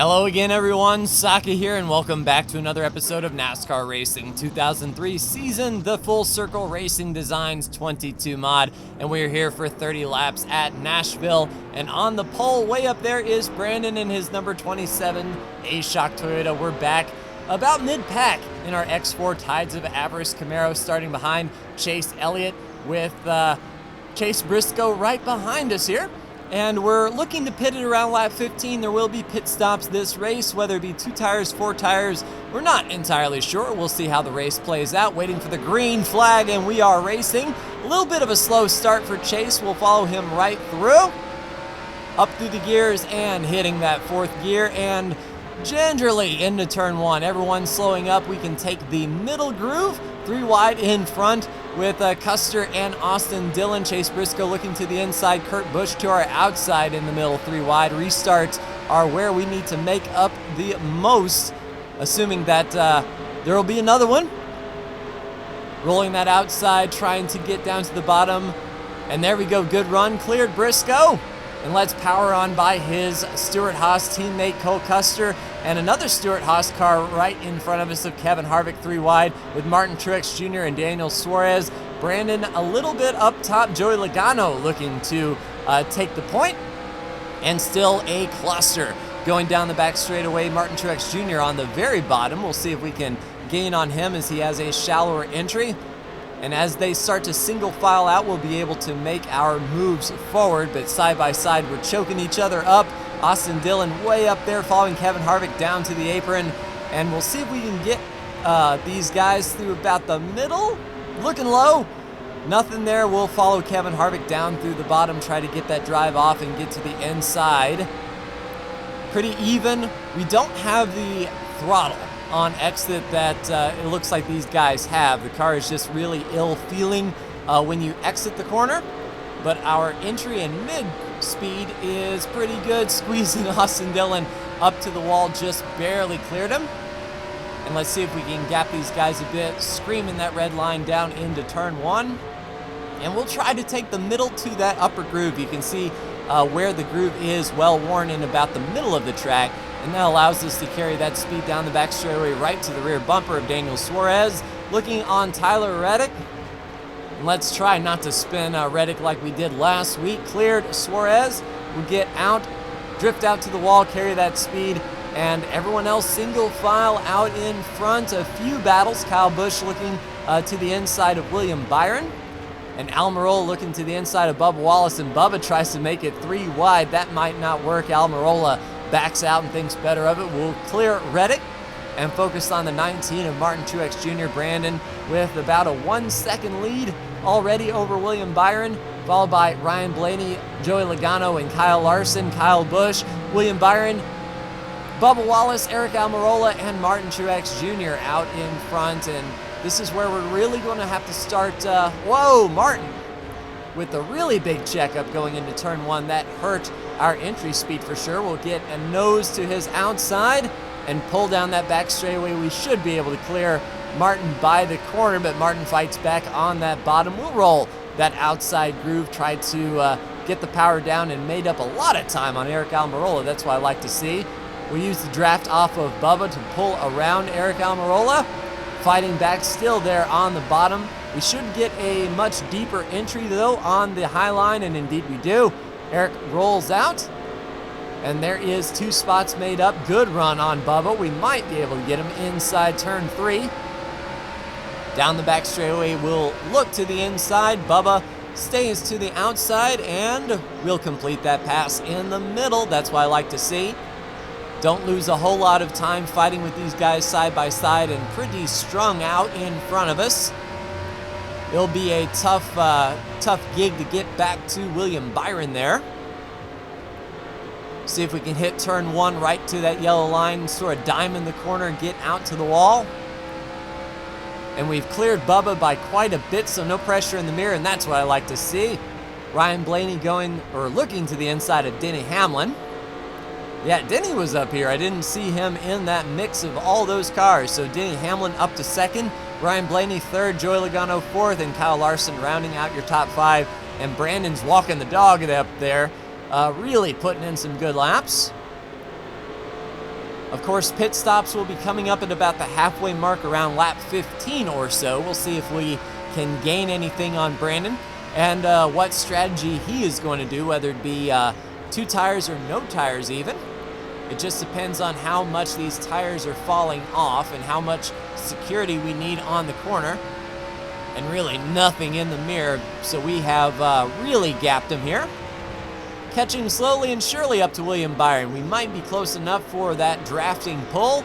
Hello again, everyone. Saka here, and welcome back to another episode of NASCAR Racing 2003 season, the Full Circle Racing Designs 22 mod, and we're here for 30 laps at Nashville. And on the pole, way up there, is Brandon in his number 27 A-Shock Toyota. We're back about mid-pack in our X4 Tides of Avarice Camaro, starting behind Chase Elliott with Chase Briscoe right behind us here. And we're looking to pit it around lap 15. There will be pit stops this race, whether it be 2 tires, 4 tires. We're not entirely sure. We'll see how the race plays out. Waiting for the green flag, and we are racing. A little bit of a slow start for Chase. We'll follow him right through. Up through the gears and hitting that 4th gear, and gingerly into turn 1. Everyone slowing up. We can take the middle groove, 3 wide in front, with Custer and Austin Dillon. Chase Briscoe looking to the inside. Kurt Busch to our outside in the middle, 3 wide. Restarts are where we need to make up the most, assuming that there will be another one. Rolling that outside, trying to get down to the bottom. And there we go, good run, cleared Briscoe. And let's power on by his Stewart-Haas teammate, Cole Custer, and another Stewart-Haas car right in front of us of Kevin Harvick, 3 wide, with Martin Truex Jr. and Daniel Suarez. Brandon a little bit up top. Joey Logano looking to take the point, and still a cluster going down the back straightaway. Martin Truex Jr. on the very bottom. We'll see if we can gain on him as he has a shallower entry. And as they start to single file out, we'll be able to make our moves forward. But side by side, we're choking each other up. Austin Dillon way up there, following Kevin Harvick down to the apron. And we'll see if we can get these guys through about the middle. Looking low. Nothing there. We'll follow Kevin Harvick down through the bottom, try to get that drive off and get to the inside. Pretty even. We don't have the throttle on exit that it looks like these guys have. The car is just really ill feeling when you exit the corner, but our entry and mid speed is pretty good. Squeezing Austin Dillon up to the wall, just barely cleared him. And let's see if we can gap these guys a bit, screaming that red line down into turn 1. And we'll try to take the middle to that upper groove. You can see where the groove is well worn in about the middle of the track. And that allows us to carry that speed down the back straightaway right to the rear bumper of Daniel Suarez. Looking on Tyler Reddick. And let's try not to spin Reddick like we did last week. Cleared Suarez. We'll get out, drift out to the wall, carry that speed. And everyone else single file out in front. A few battles. Kyle Busch looking to the inside of William Byron. And Almirola looking to the inside of Bubba Wallace. And Bubba tries to make it 3 wide. That might not work. Almirola backs out and thinks better of it. We'll clear Reddick and focus on the 19 of Martin Truex Jr. Brandon with about a 1-second lead already over William Byron, followed by Ryan Blaney, Joey Logano, and Kyle Larson. Kyle Busch, William Byron, Bubba Wallace, Eric Almirola, and Martin Truex Jr. out in front. And this is where we're really going to have to start. Whoa, Martin with a really big checkup going into turn 1. That hurt our entry speed for sure. We'll get a nose to his outside and pull down that back straightaway. We should be able to clear Martin by the corner, but Martin fights back on that bottom. We'll roll that outside groove, try to get the power down, and made up a lot of time on Eric Almirola. That's what I like to see. We use the draft off of Bubba to pull around Eric Almirola. Fighting back still there on the bottom. We should get a much deeper entry though on the high line, and indeed we do. Eric rolls out, and there is 2 spots made up. Good run on Bubba. We might be able to get him inside turn 3. Down the back straightaway, we'll look to the inside. Bubba stays to the outside, and we'll complete that pass in the middle. That's what I like to see. Don't lose a whole lot of time fighting with these guys side by side and pretty strung out in front of us. It'll be a tough gig to get back to William Byron there. See if we can hit turn 1 right to that yellow line, sort of diamond the corner and get out to the wall. And we've cleared Bubba by quite a bit, so no pressure in the mirror, and that's what I like to see. Ryan Blaney looking to the inside of Denny Hamlin. Yeah, Denny was up here. I didn't see him in that mix of all those cars. So Denny Hamlin up to 2nd, Ryan Blaney 3rd, Joey Logano 4th, and Kyle Larson rounding out your top 5. And Brandon's walking the dog up there, really putting in some good laps. Of course, pit stops will be coming up at about the halfway mark around lap 15 or so. We'll see if we can gain anything on Brandon and what strategy he is going to do, whether it be 2 tires or no tires even. It just depends on how much these tires are falling off and how much security we need on the corner. And really nothing in the mirror, so we have really gapped him here. Catching slowly and surely up to William Byron. We might be close enough for that drafting pull.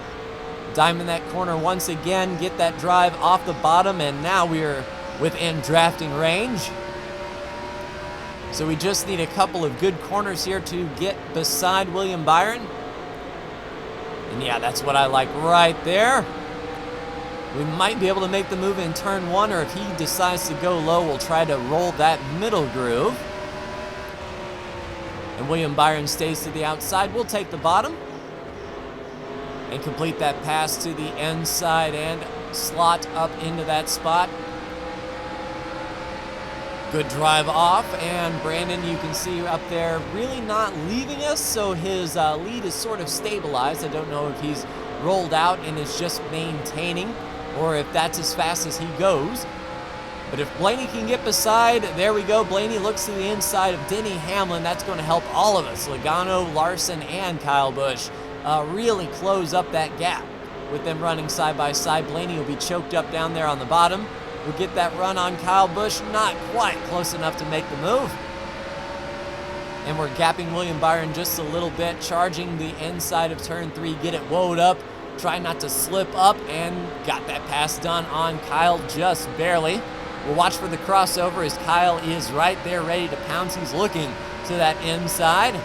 Diamond that corner once again, get that drive off the bottom, and now we're within drafting range. So we just need a couple of good corners here to get beside William Byron. And yeah, that's what I like right there. We might be able to make the move in turn 1, or if he decides to go low, we'll try to roll that middle groove. And William Byron stays to the outside. We'll take the bottom and complete that pass to the inside and slot up into that spot. Good drive off, and Brandon, you can see up there, really not leaving us, so his lead is sort of stabilized. I don't know if he's rolled out and is just maintaining, or if that's as fast as he goes. But if Blaney can get beside, there we go. Blaney looks to the inside of Denny Hamlin. That's going to help all of us, Logano, Larson, and Kyle Busch, really close up that gap. With them running side by side, Blaney will be choked up down there on the bottom. We'll get that run on Kyle Busch, not quite close enough to make the move. And we're gapping William Byron just a little bit, charging the inside of turn 3, get it woed up, try not to slip up, and got that pass done on Kyle just barely. We'll watch for the crossover as Kyle is right there ready to pounce. He's looking to that inside.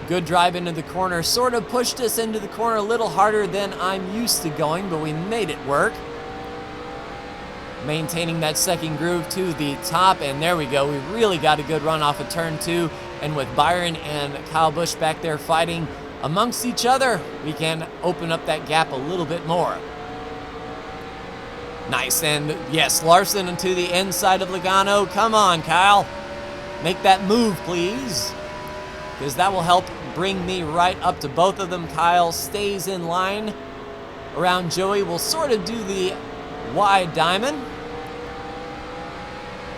Good drive into the corner, sort of pushed us into the corner a little harder than I'm used to going, but we made it work. Maintaining that second groove to the top, and there we go. We really got a good run off of turn 2, and with Byron and Kyle Busch back there fighting amongst each other, we can open up that gap a little bit more. Nice, and yes, Larson to the inside of Logano. Come on, Kyle. Make that move, please, because that will help bring me right up to both of them. Kyle stays in line around Joey. We'll sort of do the wide diamond,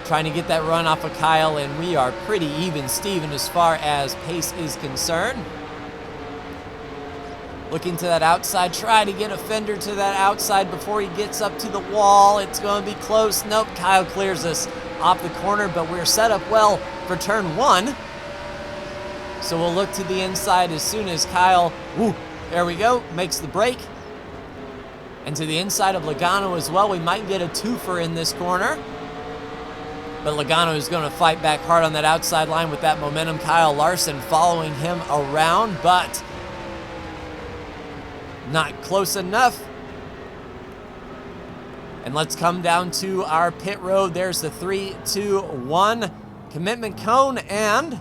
trying to get that run off of Kyle, and we are pretty even Steven as far as pace is concerned. Looking to that outside, try to get a fender to that outside before he gets up to the wall. It's going to be close. Nope, Kyle clears us off the corner, but we're set up well for turn 1. So we'll look to the inside as soon as Kyle, there we go, makes the break. And to the inside of Logano as well. We might get a twofer in this corner. But Logano is going to fight back hard on that outside line with that momentum. Kyle Larson following him around, but not close enough. And let's come down to our pit road. There's the 3, 2, 1 commitment cone, and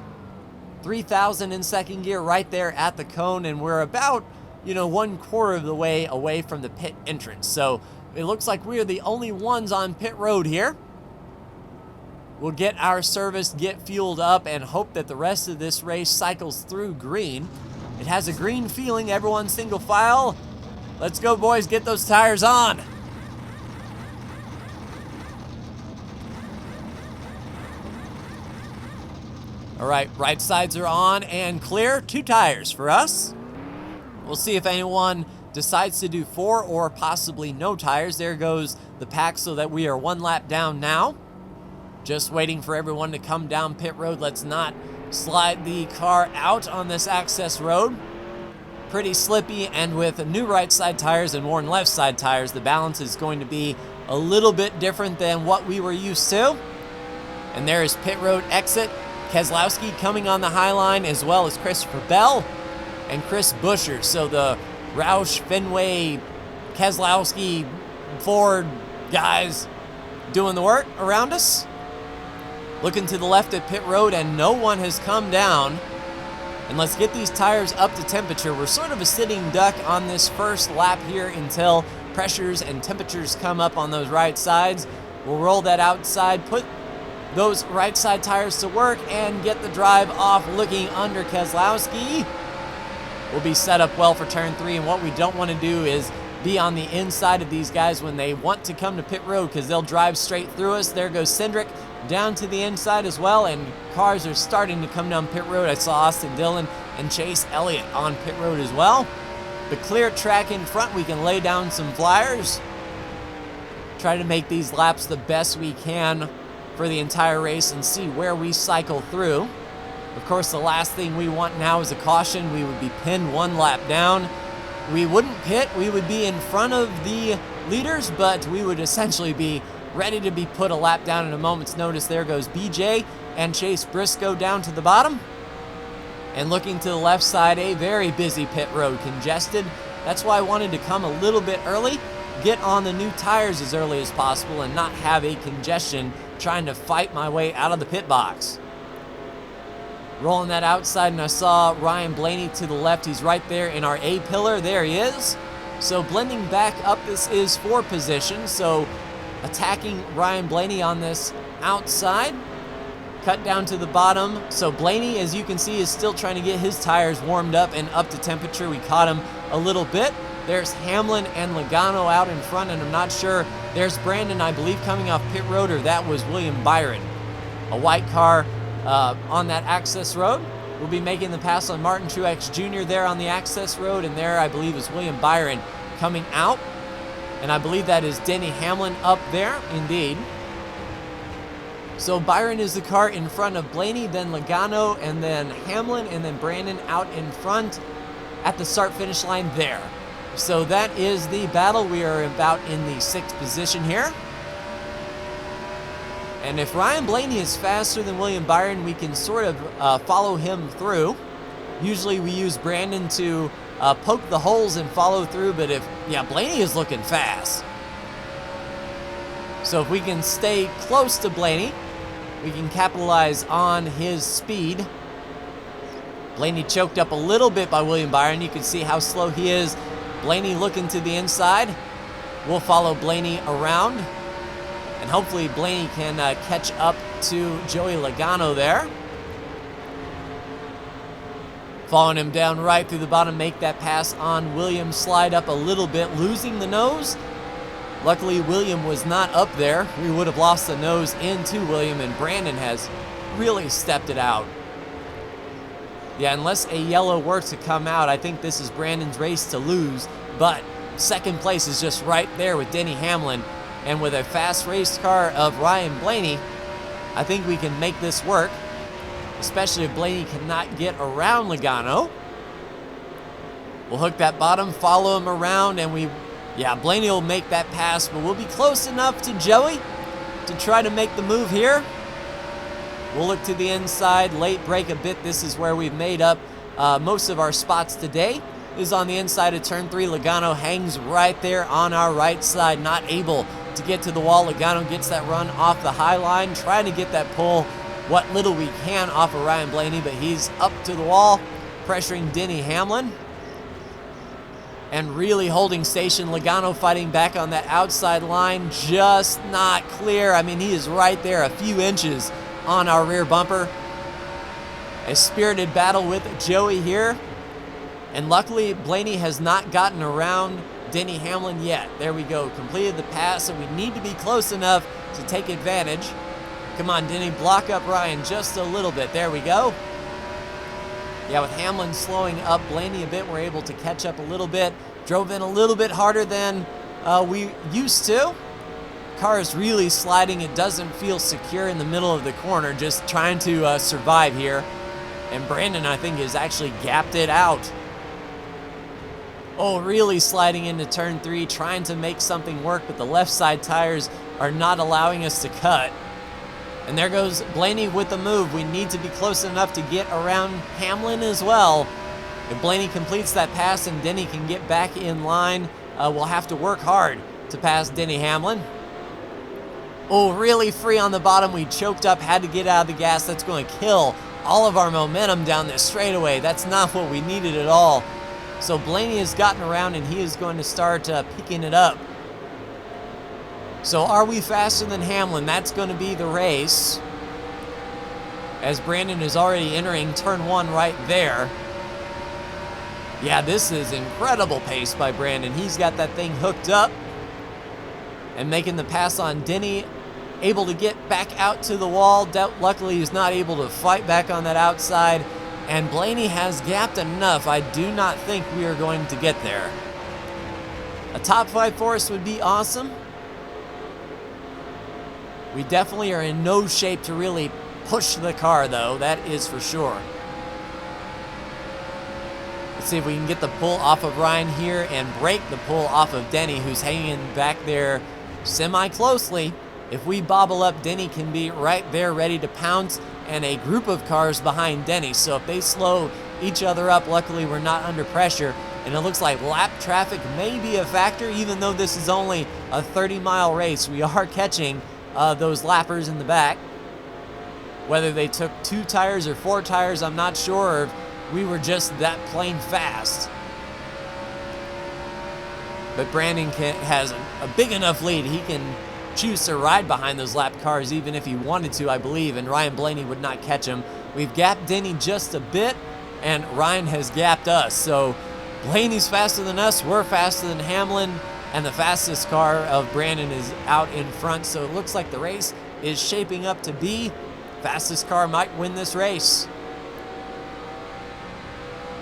3,000 in second gear right there at the cone, and we're about, 1/4 of the way away from the pit entrance. So it looks like we're the only ones on pit road here. We'll get our service, get fueled up, and hope that the rest of this race cycles through green. It has a green feeling. Everyone single file. Let's go, boys. Get those tires on. All right, right sides are on and clear. 2 tires for us. We'll see if anyone decides to do 4 or possibly no tires. There goes the pack, so that we are 1 lap down now. Just waiting for everyone to come down pit road. Let's not slide the car out on this access road. Pretty slippy, and with new right side tires and worn left side tires, the balance is going to be a little bit different than what we were used to. And there is pit road exit. Keselowski coming on the high line, as well as Christopher Bell and Chris Buescher. So the Roush, Fenway, Keselowski, Ford guys doing the work around us. Looking to the left at pit road, and no one has come down. And let's get these tires up to temperature. We're sort of a sitting duck on this first lap here until pressures and temperatures come up on those right sides. We'll roll that outside, put those right side tires to work, and get the drive off looking under Keselowski. will be set up well for turn 3. And what we don't want to do is be on the inside of these guys when they want to come to pit road, because they'll drive straight through us. There goes Cindric down to the inside as well, and cars are starting to come down pit road. I saw Austin Dillon and Chase Elliott on pit road as well. The clear track in front, we can lay down some flyers, try to make these laps the best we can for the entire race and see where we cycle through. Of course, the last thing we want now is a caution. We would be pinned 1 lap down. We wouldn't pit, we would be in front of the leaders, but we would essentially be ready to be put a lap down in a moment's notice. There goes BJ and Chase Briscoe down to the bottom. And looking to the left side, a very busy pit road, congested. That's why I wanted to come a little bit early, get on the new tires as early as possible, and not have a congestion trying to fight my way out of the pit box. Rolling that outside, and I saw Ryan Blaney to the left. He's right there in our A pillar. There he is. So blending back up, this is 4 position. So attacking Ryan Blaney on this outside. Cut down to the bottom. So Blaney, as you can see, is still trying to get his tires warmed up and up to temperature. We caught him a little bit. There's Hamlin and Logano out in front, and I'm not sure. There's Brandon, I believe, coming off pit road, or that was William Byron. A white car on that access road. We'll be making the pass on Martin Truex Jr. there on the access road, and there I believe is William Byron coming out. And I believe that is Denny Hamlin up there, indeed. So Byron is the car in front of Blaney, then Logano, and then Hamlin, and then Brandon out in front at the start-finish line there. So that is the battle. We are about in the 6th position here. And if Ryan Blaney is faster than William Byron, we can sort of follow him through. Usually we use Brandon to poke the holes and follow through, but Blaney is looking fast. So if we can stay close to Blaney, we can capitalize on his speed. Blaney choked up a little bit by William Byron. You can see how slow he is. Blaney looking to the inside. We'll follow Blaney around. And hopefully Blaney can catch up to Joey Logano there. Following him down right through the bottom, make that pass on William, slide up a little bit, losing the nose. Luckily, William was not up there. We would have lost the nose into William, and Brandon has really stepped it out. Yeah, unless a yellow were to come out, I think this is Brandon's race to lose. But second place is just right there with Denny Hamlin. And with a fast race car of Ryan Blaney, I think we can make this work, especially if Blaney cannot get around Logano. We'll hook that bottom, follow him around, and Blaney will make that pass, but we'll be close enough to Joey to try to make the move here. We'll look to the inside, late break a bit. This is where we've made up most of our spots today. Is on the inside of turn 3. Logano hangs right there on our right side, not able to get to the wall. Logano gets that run off the high line, trying to get that pull, what little we can, off of Ryan Blaney, but he's up to the wall, pressuring Denny Hamlin. And really holding station. Logano fighting back on that outside line, just not clear. I mean, he is right there, a few inches on our rear bumper. A spirited battle with Joey here. And luckily, Blaney has not gotten around Denny Hamlin yet. There we go, completed the pass, and we need to be close enough to take advantage. Come on, Denny, block up Ryan just a little bit. There we go. Yeah, with Hamlin slowing up Blaney a bit, we're able to catch up a little bit. Drove in a little bit harder than we used to. Car is really sliding. It doesn't feel secure in the middle of the corner, just trying to survive here. And Brandon, I think, has actually gapped it out. Oh, really sliding into turn 3, trying to make something work, but the left side tires are not allowing us to cut. And there goes Blaney with the move. We need to be close enough to get around Hamlin as well. If Blaney completes that pass and Denny can get back in line, we'll have to work hard to pass Denny Hamlin. Oh, really free on the bottom. We choked up, had to get out of the gas. That's going to kill all of our momentum down this straightaway. That's not what we needed at all. So Blaney has gotten around, and he is going to start picking it up. So are we faster than Hamlin? That's going to be the race, as Brandon is already entering turn 1 right there. Yeah, this is incredible pace by Brandon. He's got that thing hooked up and making the pass on Denny. Able to get back out to the wall. Luckily, he's not able to fight back on that outside. And Blaney has gapped enough. I do not think we are going to get there. A top 5 for us would be awesome. We definitely are in no shape to really push the car, though. That is for sure. Let's see if we can get the pull off of Ryan here and break the pull off of Denny, who's hanging back there semi-closely. If we bobble up, Denny can be right there ready to pounce, and a group of cars behind Denny. So if they slow each other up, luckily we're not under pressure. And it looks like lap traffic may be a factor, even though this is only a 30-mile race. We are catching those lappers in the back. Whether they took 2 tires or 4 tires, I'm not sure. Or if we were just that plain fast. But Brandon has a big enough lead. He can choose to ride behind those lap cars even if he wanted to, I believe, and Ryan Blaney would not catch him. We've gapped Denny just a bit, and Ryan has gapped us. So Blaney's faster than us, we're faster than Hamlin, and the fastest car of Brandon is out in front. So it looks like the race is shaping up to be fastest car might win this race.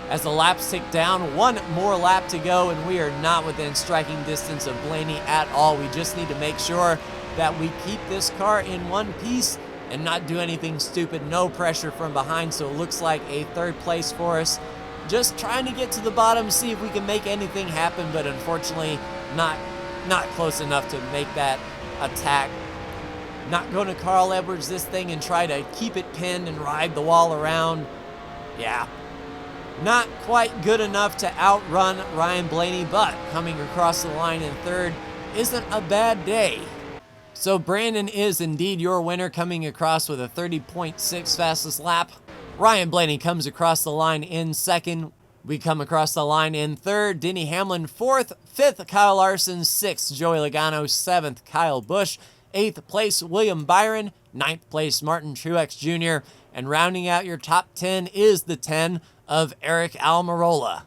As the laps tick down, 1 more lap to go, and we are not within striking distance of Blaney at all. We just need to make sure that we keep this car in one piece and not do anything stupid. No pressure from behind, so it looks like a 3rd place for us. Just trying to get to the bottom, see if we can make anything happen, but unfortunately not close enough to make that attack. Not going to Carl Edwards this thing and try to keep it pinned and ride the wall around. Yeah. Not quite good enough to outrun Ryan Blaney, but coming across the line in 3rd isn't a bad day. So Brandon is indeed your winner, coming across with a 30.6 fastest lap. Ryan Blaney comes across the line in 2nd. We come across the line in 3rd. Denny Hamlin 4th. 5th, Kyle Larson. 6th, Joey Logano. 7th, Kyle Busch. 8th place, William Byron. 9th place, Martin Truex Jr. And rounding out your top 10 is the 10 of Eric Almirola.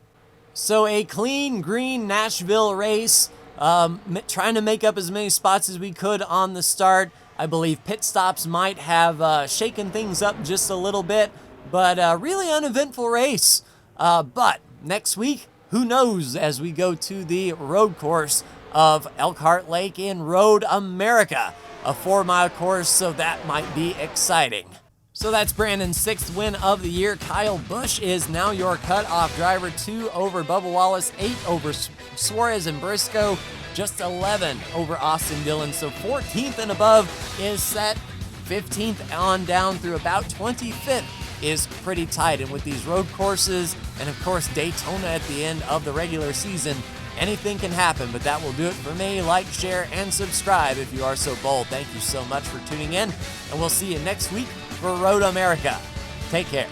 So a clean green Nashville race, trying to make up as many spots as we could on the start. I believe pit stops might have shaken things up just a little bit, but really uneventful race. But next week, who knows, as we go to the road course of Elkhart Lake in Road America, a 4-mile course, so that might be exciting. So that's Brandon's 6th win of the year. Kyle Busch is now your cutoff driver. 2 over Bubba Wallace, 8 over Suarez and Briscoe, just 11 over Austin Dillon. So 14th and above is set. 15th on down through about 25th is pretty tight. And with these road courses and, of course, Daytona at the end of the regular season, anything can happen. But that will do it for me. Like, share, and subscribe if you are so bold. Thank you so much for tuning in, and we'll see you next week for Road America. Take care.